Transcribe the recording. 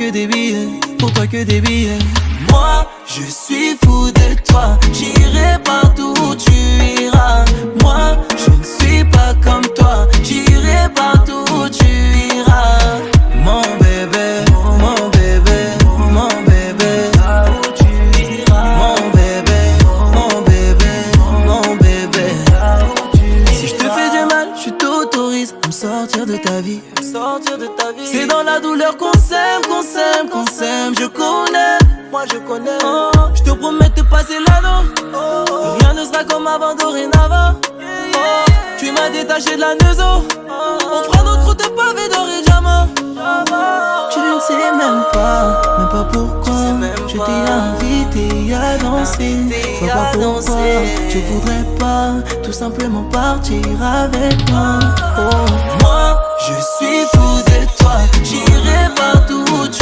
que des billets, pour toi que des billets. Moi, je suis fou de toi, j'irai partout où tu iras. Moi, je ne suis pas comme toi, j'irai partout où tu iras. Mon bébé, mon bébé, mon bébé, là où tu iras. Mon bébé, mon bébé, mon bébé, là où tu iras. Si je te fais du mal, je t'autorise à me sortir de ta vie, C'est dans la douleur qu'on s'aime, qu'on s'aime, qu'on s'aime. Je connais, moi je connais. Oh, je te promets de te passer l'anneau. Rien ne sera comme avant dorénavant. Oh, tu m'as détaché de la neuzo. On fera notre route de pavé d'or et diamant. Tu ne sais même pas pourquoi je t'ai invité à danser. Je vois pas pourquoi tu voudrais pas tout simplement partir avec moi. Oh. Moi, je suis fou de toi, j'irai partout où tu